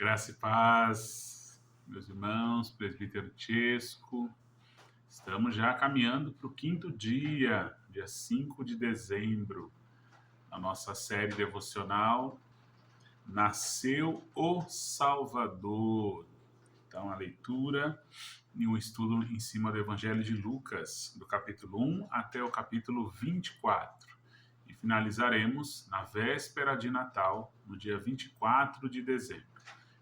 Graça e paz, meus irmãos, presbítero Chesco. Estamos já caminhando para o quinto dia 5 de dezembro, na nossa série devocional Nasceu o Salvador. Então, a leitura e um estudo em cima do Evangelho de Lucas, do capítulo 1 até o capítulo 24. E finalizaremos na véspera de Natal, no dia 24 de dezembro.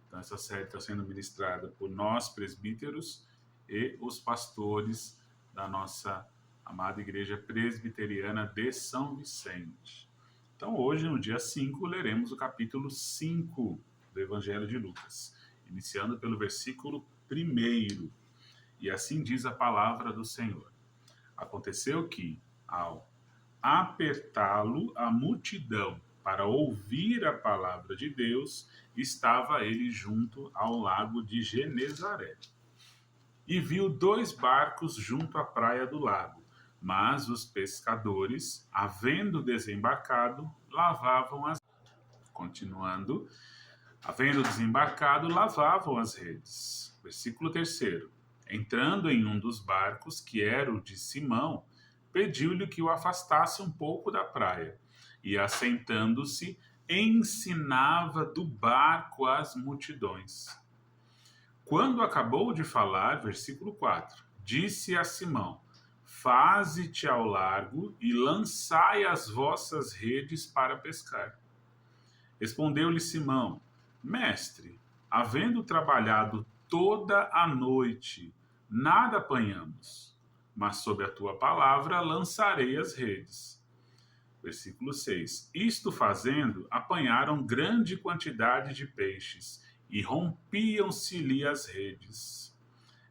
Então, essa série está sendo ministrada por nós, presbíteros, e os pastores da nossa amada Igreja Presbiteriana de São Vicente. Então, hoje, no dia 5, leremos o capítulo 5 do Evangelho de Lucas, iniciando pelo versículo 1. E assim diz a palavra do Senhor. Aconteceu que, ao apertá-lo a multidão para ouvir a palavra de Deus, estava ele junto ao lago de Genezaré. E viu 2 barcos junto à praia do lago, mas os pescadores, havendo desembarcado, lavavam as... Continuando, havendo desembarcado, lavavam as redes. Versículo 3. Entrando em um dos barcos, que era o de Simão, pediu-lhe que o afastasse um pouco da praia, e assentando-se, ensinava do barco às multidões. Quando acabou de falar, versículo 4, disse a Simão: faze-te ao largo e lançai as vossas redes para pescar. Respondeu-lhe Simão: mestre, havendo trabalhado toda a noite, nada apanhamos, mas sob a tua palavra lançarei as redes. Versículo 6. Isto fazendo, apanharam grande quantidade de peixes, e rompiam-se-lhe as redes.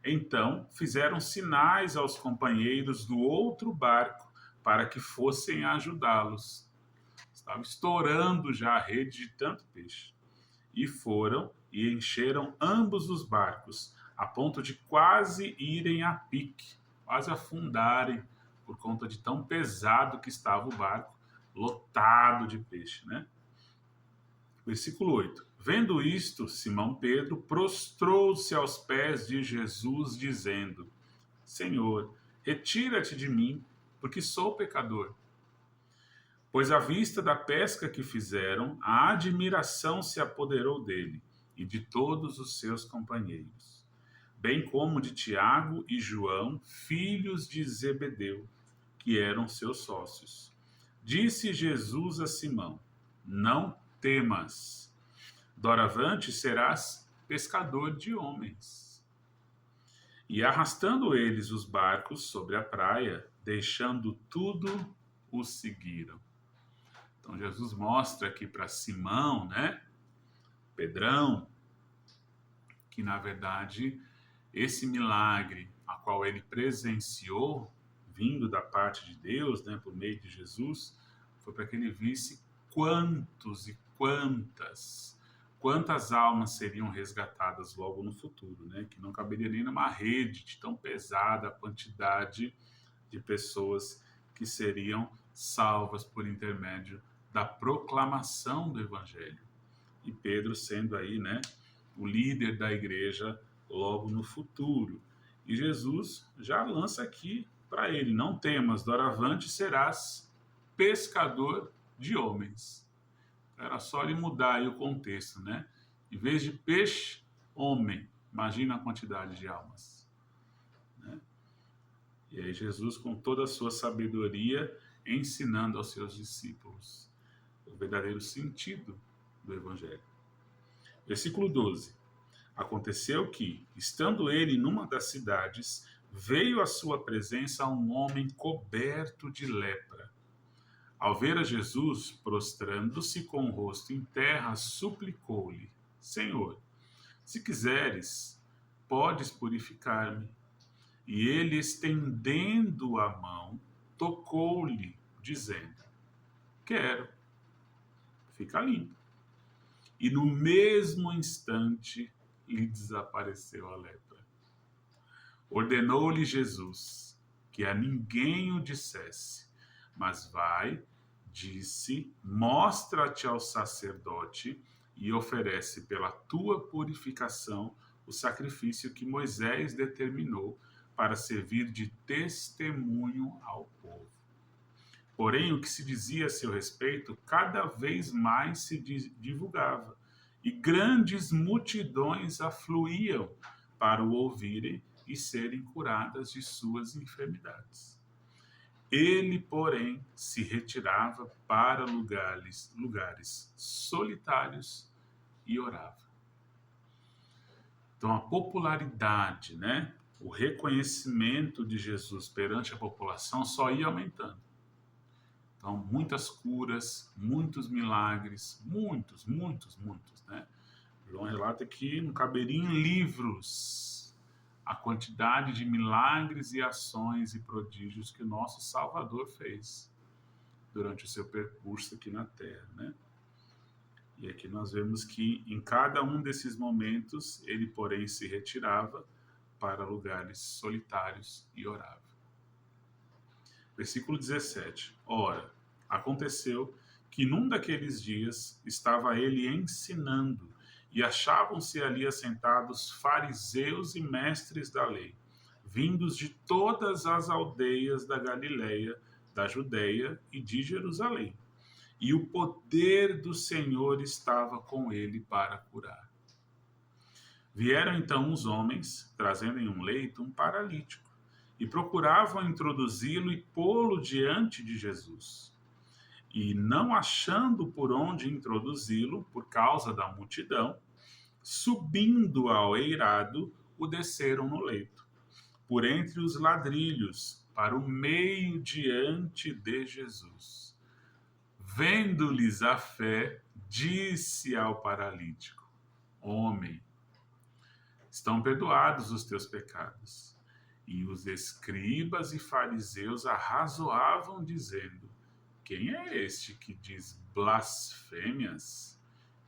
Então fizeram sinais aos companheiros do outro barco, para que fossem ajudá-los. Estava estourando já a rede de tanto peixe. E foram e encheram ambos os barcos, a ponto de quase irem a pique, quase afundarem, por conta de tão pesado que estava o barco, lotado de peixe, né? Versículo 8. Vendo isto, Simão Pedro prostrou-se aos pés de Jesus, dizendo: Senhor, retira-te de mim, porque sou pecador. Pois à vista da pesca que fizeram, a admiração se apoderou dele e de todos os seus companheiros, bem como de Tiago e João, filhos de Zebedeu, que eram seus sócios. Disse Jesus a Simão: não temas, doravante serás pescador de homens. E arrastando eles os barcos sobre a praia, deixando tudo, os seguiram. Então Jesus mostra aqui para Simão, né, Pedrão, que na verdade esse milagre a qual ele presenciou, vindo da parte de Deus, né, por meio de Jesus, foi para que ele visse quantos e quantas almas seriam resgatadas logo no futuro, né, que não caberia nem numa rede de tão pesada a quantidade de pessoas que seriam salvas por intermédio da proclamação do Evangelho. E Pedro sendo aí, né, o líder da igreja logo no futuro. E Jesus já lança aqui para ele: não temas, doravante serás pescador de homens. Era só ele mudar aí o contexto, né? Em vez de peixe, homem. Imagina a quantidade de almas, né? E aí Jesus, com toda a sua sabedoria, ensinando aos seus discípulos o verdadeiro sentido do Evangelho. Versículo 12. Aconteceu que, estando ele numa das cidades, veio à sua presença um homem coberto de lepra. Ao ver a Jesus, prostrando-se com o rosto em terra, suplicou-lhe: Senhor, se quiseres, podes purificar-me. E ele, estendendo a mão, tocou-lhe, dizendo: quero, fica limpo. E no mesmo instante lhe desapareceu a lepra. Ordenou-lhe Jesus que a ninguém o dissesse, mas vai, disse, mostra-te ao sacerdote e oferece pela tua purificação o sacrifício que Moisés determinou para servir de testemunho ao povo. Porém, o que se dizia a seu respeito cada vez mais se divulgava, e grandes multidões afluíam para o ouvirem e serem curadas de suas enfermidades. Ele, porém, se retirava para lugares solitários e orava. Então, a popularidade, né? O reconhecimento de Jesus perante a população só ia aumentando. Então, muitas curas, muitos milagres, muitos, né? João relata que não caberia em livros a quantidade de milagres e ações e prodígios que o nosso Salvador fez durante o seu percurso aqui na Terra, né? E aqui nós vemos que em cada um desses momentos ele, porém, se retirava para lugares solitários e orava. Versículo 17. Ora, aconteceu que num daqueles dias estava ele ensinando, e achavam-se ali assentados fariseus e mestres da lei, vindos de todas as aldeias da Galileia, da Judeia e de Jerusalém. E o poder do Senhor estava com ele para curar. Vieram então os homens, trazendo em um leito um paralítico, e procuravam introduzi-lo e pô-lo diante de Jesus. E não achando por onde introduzi-lo, por causa da multidão, subindo ao eirado, o desceram no leito, por entre os ladrilhos, para o meio diante de Jesus. Vendo-lhes a fé, disse ao paralítico: Homem, estão perdoados os teus pecados. E os escribas e fariseus arrazoavam, dizendo: Quem é este que diz blasfêmias?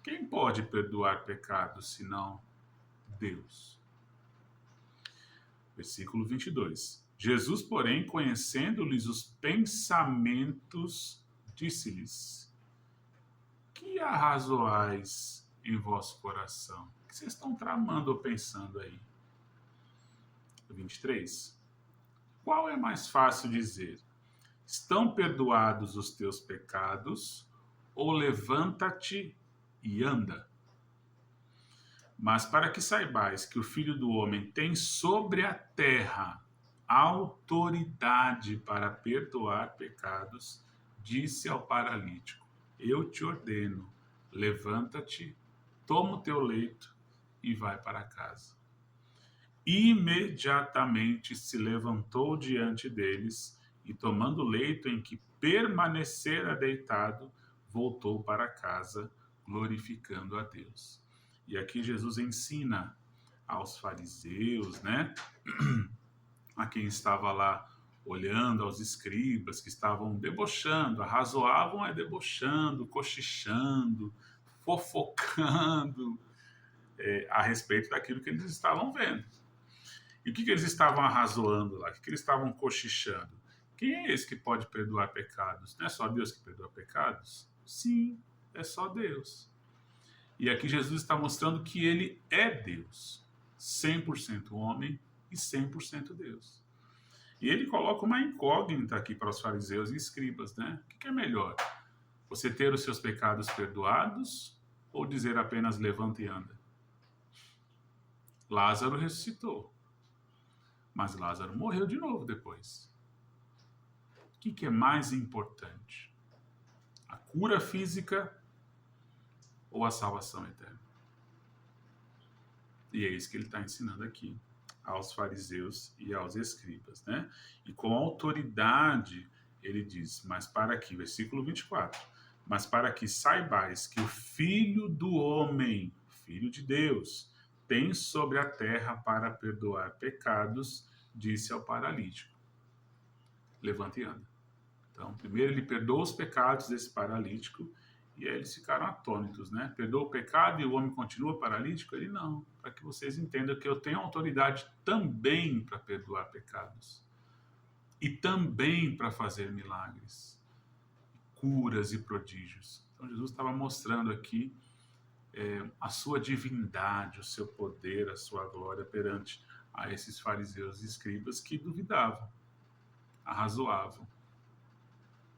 Quem pode perdoar pecados, senão Deus? Versículo 22. Jesus, porém, conhecendo-lhes os pensamentos, disse-lhes: Que arrazoais em vosso coração? O que vocês estão tramando ou pensando aí? 23. Qual é mais fácil dizer? Estão perdoados os teus pecados, ou levanta-te e anda? Mas para que saibais que o Filho do Homem tem sobre a terra autoridade para perdoar pecados, disse ao paralítico: Eu te ordeno, levanta-te, toma o teu leito e vai para casa. Imediatamente se levantou diante deles e, tomando o leito em que permanecera deitado, voltou para casa, glorificando a Deus. E aqui Jesus ensina aos fariseus, né? A quem estava lá olhando, aos escribas que estavam debochando, arrazoavam debochando, cochichando, fofocando a respeito daquilo que eles estavam vendo. E o que eles estavam arrazoando lá? O que eles estavam cochichando? Quem é esse que pode perdoar pecados? Não é só Deus que perdoa pecados? Sim, é só Deus. E aqui Jesus está mostrando que ele é Deus, 100% homem e 100% Deus. E ele coloca uma incógnita aqui para os fariseus e escribas, né? O que é melhor? Você ter os seus pecados perdoados ou dizer apenas levanta e anda? Lázaro ressuscitou, mas Lázaro morreu de novo depois. O que é mais importante? A cura física ou a salvação eterna? E é isso que ele está ensinando aqui aos fariseus e aos escribas, né? E com autoridade ele diz, mas para que, versículo 24, mas para que saibais que o Filho do Homem, Filho de Deus, tem sobre a terra para perdoar pecados, disse ao paralítico: levanta e anda. Então, primeiro ele perdoa os pecados desse paralítico, e aí eles ficaram atônitos, né? Perdoa o pecado e o homem continua paralítico? Ele não. Para que vocês entendam que eu tenho autoridade também para perdoar pecados. E também para fazer milagres, curas e prodígios. Então Jesus estava mostrando aqui a sua divindade, o seu poder, a sua glória perante a esses fariseus e escribas que duvidavam, arrazoavam,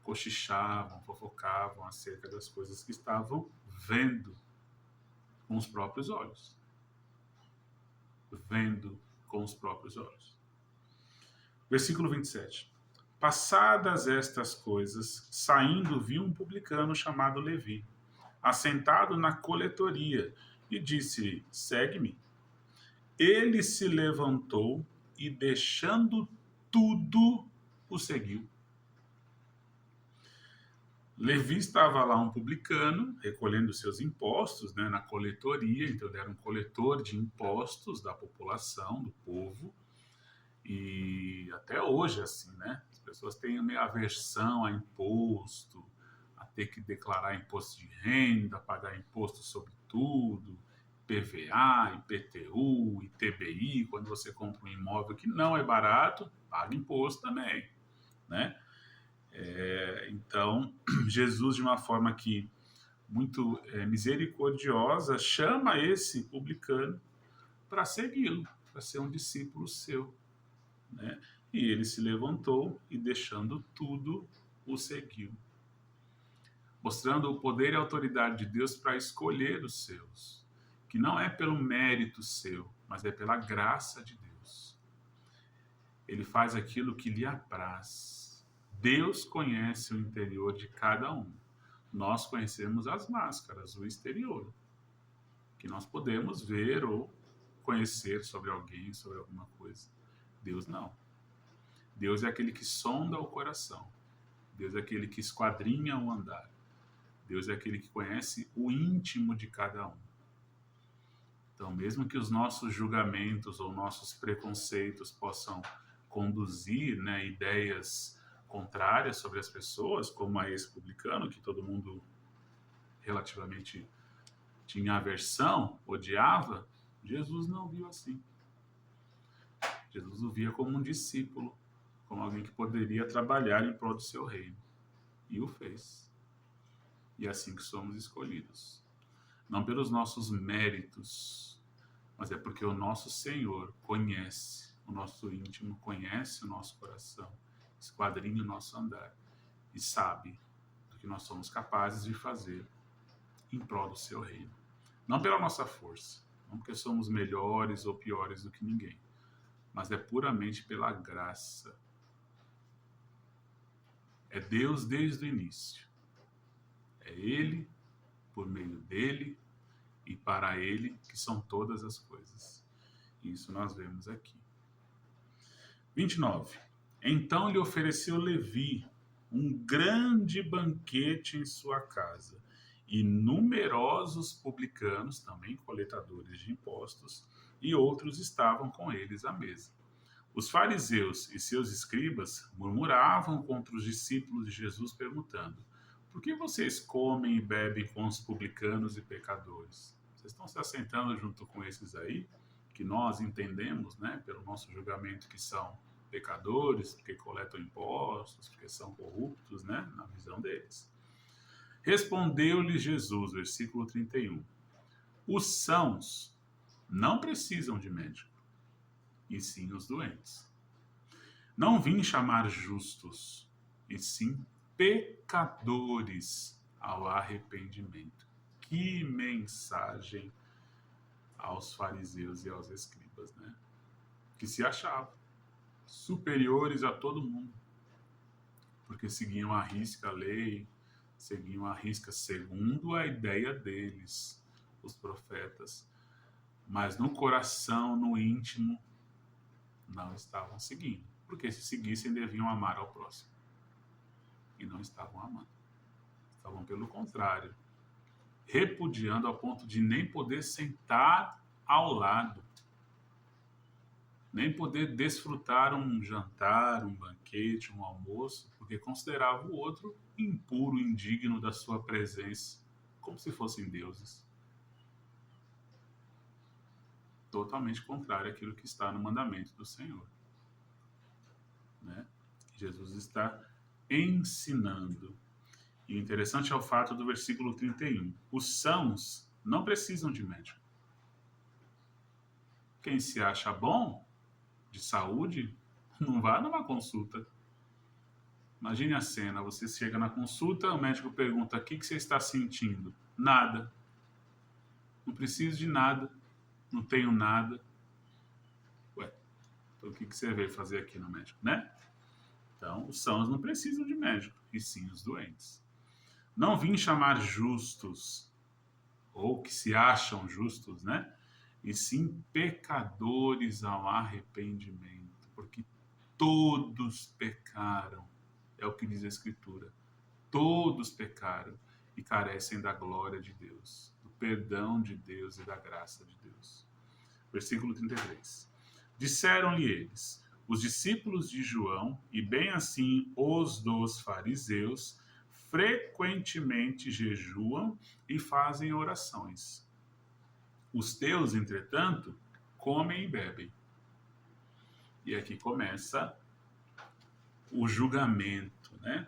cochichavam, fofocavam acerca das coisas que estavam vendo com os próprios olhos. Vendo com os próprios olhos. Versículo 27. Passadas estas coisas, saindo, viu um publicano chamado Levi, assentado na coletoria, e disse: segue-me. Ele se levantou e, deixando tudo, o seguiu. Levi estava lá, um publicano, recolhendo seus impostos, né, na coletoria. Então ele era um coletor de impostos da população, do povo. E até hoje, assim, né? As pessoas têm meio aversão a imposto, a ter que declarar imposto de renda, pagar imposto sobre tudo, PVA, IPTU, ITBI. Quando você compra um imóvel que não é barato, paga imposto também, né? Então, Jesus, de uma forma que muito misericordiosa, chama esse publicano para segui-lo, para ser um discípulo seu, né? E ele se levantou e, deixando tudo, o seguiu, mostrando o poder e a autoridade de Deus para escolher os seus, que não é pelo mérito seu, mas é pela graça de Deus. Ele faz aquilo que lhe apraz. Deus conhece o interior de cada um. Nós conhecemos as máscaras, o exterior, que nós podemos ver ou conhecer sobre alguém, sobre alguma coisa. Deus não. Deus é aquele que sonda o coração. Deus é aquele que esquadrinha o andar. Deus é aquele que conhece o íntimo de cada um. Então, mesmo que os nossos julgamentos ou nossos preconceitos possam conduzir, né, ideias contrárias sobre as pessoas, como a esse publicano, que todo mundo relativamente tinha aversão, odiava, Jesus não viu assim. Jesus o via como um discípulo, como alguém que poderia trabalhar em prol do seu reino. E o fez. E é assim que somos escolhidos. Não pelos nossos méritos, mas é porque o nosso Senhor conhece o nosso íntimo, conhece o nosso coração, esquadrinha o nosso andar e sabe do que nós somos capazes de fazer em prol do seu reino. Não pela nossa força, não porque somos melhores ou piores do que ninguém, mas é puramente pela graça. É Deus desde o início. É Ele, por meio dEle e para Ele que são todas as coisas. Isso nós vemos aqui. 29. Então lhe ofereceu Levi um grande banquete em sua casa, e numerosos publicanos, também coletadores de impostos, e outros estavam com eles à mesa. Os fariseus e seus escribas murmuravam contra os discípulos de Jesus, perguntando: por que vocês comem e bebem com os publicanos e pecadores? Vocês estão se assentando junto com esses aí, que nós entendemos, né, pelo nosso julgamento, que são pecadores, porque coletam impostos, porque são corruptos, né, na visão deles. Respondeu-lhe Jesus, versículo 31. Os sãos não precisam de médico, e sim os doentes. Não vim chamar justos, e sim pecadores ao arrependimento. Que mensagem aos fariseus e aos escribas, né? Que se achavam superiores a todo mundo, porque seguiam à risca a lei, seguiam à risca segundo a ideia deles, os profetas, mas no coração, no íntimo, não estavam seguindo, porque se seguissem deviam amar ao próximo, e não estavam amando, estavam pelo contrário, repudiando ao ponto de nem poder sentar ao lado, nem poder desfrutar um jantar, um banquete, um almoço, porque considerava o outro impuro, indigno da sua presença, como se fossem deuses. Totalmente contrário àquilo que está no mandamento do Senhor, né? Jesus está ensinando. E o interessante é o fato do versículo 31. Os sãos não precisam de médico. Quem se acha bom de saúde, não vá numa consulta. Imagine a cena, você chega na consulta, o médico pergunta: o que você está sentindo? Nada. Não preciso de nada, não tenho nada. Ué, então o que você veio fazer aqui no médico, né? Então, os sãos não precisam de médico, e sim os doentes. Não vim chamar justos, ou que se acham justos, né? E sim pecadores ao arrependimento, porque todos pecaram, é o que diz a Escritura. Todos pecaram e carecem da glória de Deus, do perdão de Deus e da graça de Deus. Versículo 33. Disseram-lhe eles, os discípulos de João, e bem assim os dos fariseus, frequentemente jejuam e fazem orações. Os teus, entretanto, comem e bebem. E aqui começa o julgamento, né?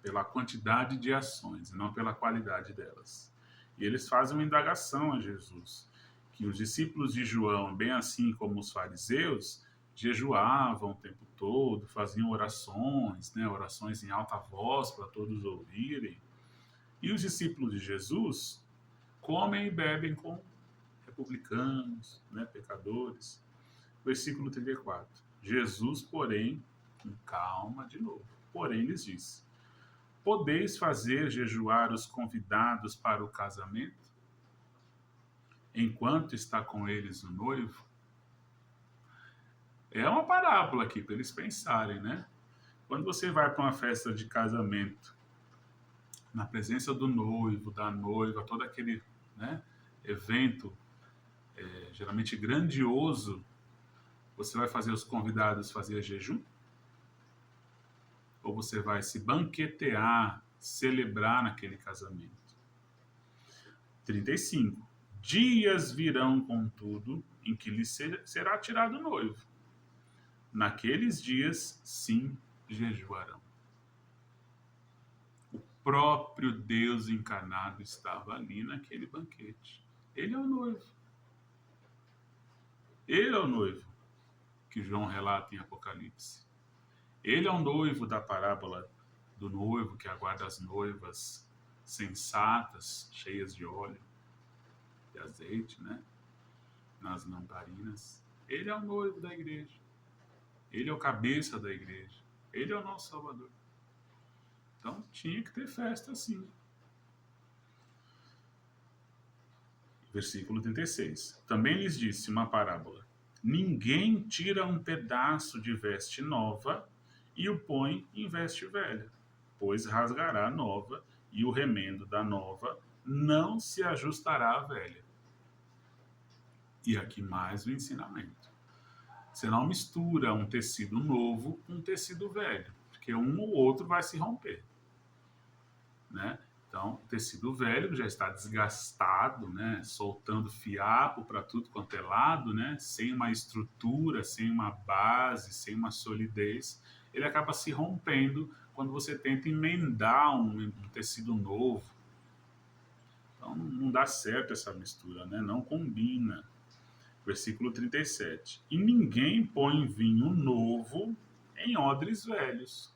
Pela quantidade de ações, e não pela qualidade delas. E eles fazem uma indagação a Jesus, que os discípulos de João, bem assim como os fariseus, jejuavam o tempo todo, faziam orações, né? Orações em alta voz para todos ouvirem. E os discípulos de Jesus comem e bebem com publicanos, né, pecadores. Versículo 34. Jesus, porém, com calma de novo, porém lhes disse: podeis fazer jejuar os convidados para o casamento, enquanto está com eles o noivo? É uma parábola aqui para eles pensarem, né? Quando você vai para uma festa de casamento, na presença do noivo, da noiva, todo aquele, né, evento geralmente grandioso, você vai fazer os convidados fazer jejum? Ou você vai se banquetear, celebrar naquele casamento? 35. Dias virão, contudo, em que lhe será tirado o noivo. Naqueles dias, sim, jejuarão. O próprio Deus encarnado estava ali naquele banquete. Ele é o noivo. Ele é o noivo que João relata em Apocalipse. Ele é o noivo da parábola do noivo que aguarda as noivas sensatas, cheias de óleo, de azeite, né? Nas lamparinas. Ele é o noivo da igreja. Ele é o cabeça da igreja. Ele é o nosso Salvador. Então tinha que ter festa assim. Versículo 36. Também lhes disse uma parábola: ninguém tira um pedaço de veste nova e o põe em veste velha, pois rasgará a nova, e o remendo da nova não se ajustará à velha. E aqui mais o ensinamento. Você não mistura um tecido novo com um tecido velho, porque um ou outro vai se romper, né? Então, o tecido velho já está desgastado, né? Soltando fiapo para tudo quanto é lado, né? Sem uma estrutura, sem uma base, sem uma solidez, ele acaba se rompendo quando você tenta emendar um tecido novo. Então, não dá certo essa mistura, né? Não combina. Versículo 37. E ninguém põe vinho novo em odres velhos,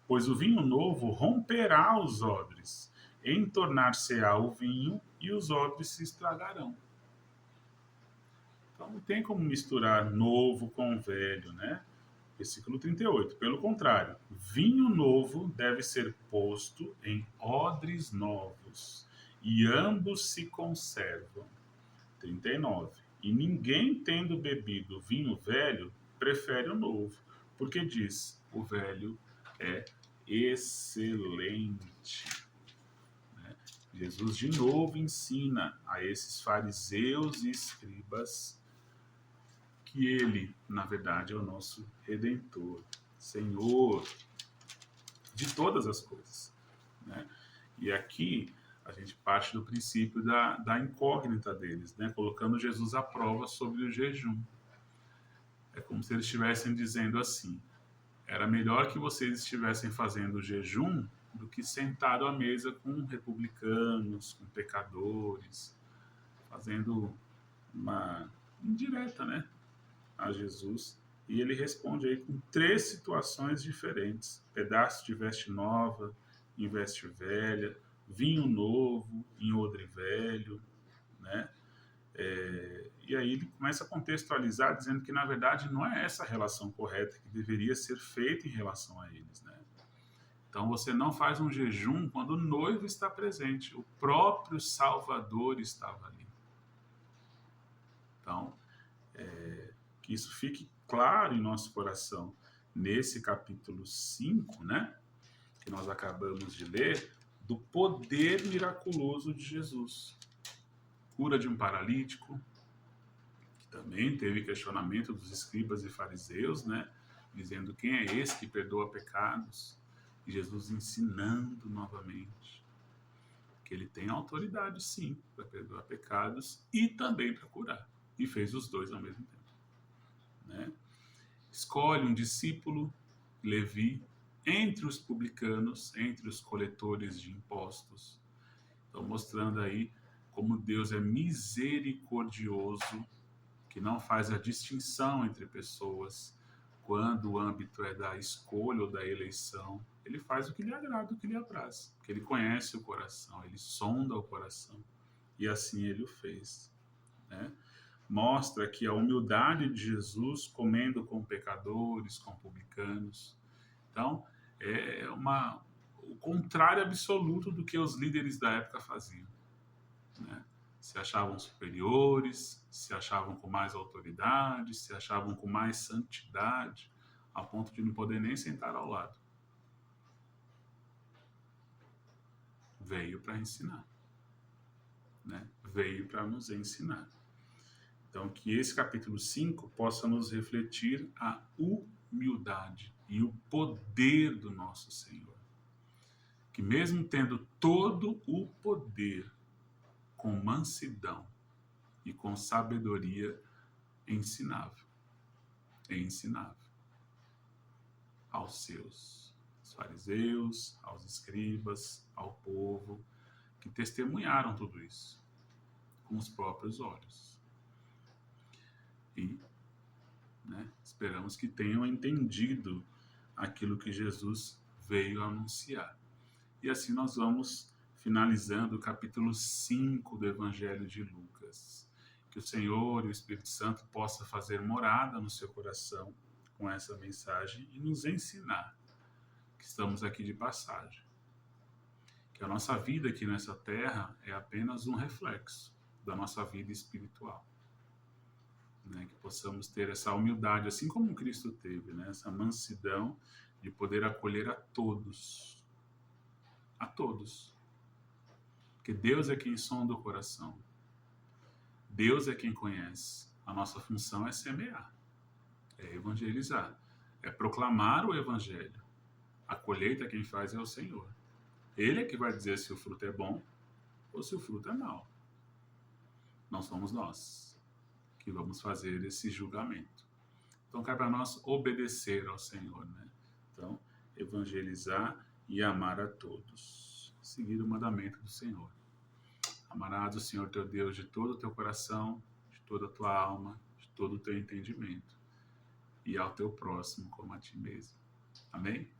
pois o vinho novo romperá os odres, entornar-se-á o vinho e os odres se estragarão. Então não tem como misturar novo com velho, né? Versículo 38. Pelo contrário, vinho novo deve ser posto em odres novos, e ambos se conservam. 39. E ninguém, tendo bebido vinho velho, prefere o novo, porque diz: o velho é excelente. Né? Jesus de novo ensina a esses fariseus e escribas que ele, na verdade, é o nosso Redentor, Senhor de todas as coisas. Né? E aqui a gente parte do princípio da incógnita deles, né? Colocando Jesus à prova sobre o jejum. É como se eles estivessem dizendo assim: era melhor que vocês estivessem fazendo o jejum do que sentado à mesa com republicanos, com pecadores, fazendo uma indireta, né, a Jesus. E ele responde aí com 3 situações diferentes: pedaço de veste nova em veste velha, vinho novo em odre velho, né? E aí ele começa a contextualizar, dizendo que na verdade não é essa a relação correta que deveria ser feita em relação a eles, né? Então você não faz um jejum quando o noivo está presente, o próprio Salvador estava ali. Então, que isso fique claro em nosso coração nesse capítulo 5, né, que nós acabamos de ler, do poder miraculoso de Jesus. Cura de um paralítico, que também teve questionamento dos escribas e fariseus, né, dizendo: quem é esse que perdoa pecados? E Jesus ensinando novamente que ele tem autoridade, sim, para perdoar pecados e também para curar. E fez os dois ao mesmo tempo, né? Escolhe um discípulo, Levi, entre os publicanos, entre os coletores de impostos. Então, mostrando aí como Deus é misericordioso, que não faz a distinção entre pessoas quando o âmbito é da escolha ou da eleição. Ele faz o que lhe agrada, o que lhe apraz, porque ele conhece o coração, ele sonda o coração, e assim ele o fez, né? Mostra aqui a humildade de Jesus comendo com pecadores, com publicanos. Então, o contrário absoluto do que os líderes da época faziam, né? Se achavam superiores, se achavam com mais autoridade, se achavam com mais santidade, a ponto de não poder nem sentar ao lado. Veio para ensinar, né? Veio para nos ensinar. Então, que esse capítulo 5 possa nos refletir a humildade e o poder do nosso Senhor. Que mesmo tendo todo o poder, com mansidão e com sabedoria, ensinável aos seus, aos fariseus, aos escribas, ao povo, que testemunharam tudo isso com os próprios olhos. E, né, esperamos que tenham entendido aquilo que Jesus veio anunciar. E assim nós vamos finalizando o capítulo 5 do Evangelho de Lucas. Que o Senhor e o Espírito Santo possa fazer morada no seu coração com essa mensagem e nos ensinar que estamos aqui de passagem. Que a nossa vida aqui nessa terra é apenas um reflexo da nossa vida espiritual. Né? Que possamos ter essa humildade, assim como Cristo teve, né? Essa mansidão de poder acolher a todos. A todos. Porque Deus é quem sonda o coração. Deus é quem conhece. A nossa função é semear, é evangelizar, é proclamar o evangelho. A colheita quem faz é o Senhor. Ele é que vai dizer se o fruto é bom ou se o fruto é mau. Não somos nós que vamos fazer esse julgamento. Então, cabe a nós obedecer ao Senhor, né? Então, evangelizar e amar a todos. Seguir o mandamento do Senhor. Amarás o Senhor teu Deus de todo o teu coração, de toda a tua alma, de todo o teu entendimento, e ao teu próximo como a ti mesmo. Amém?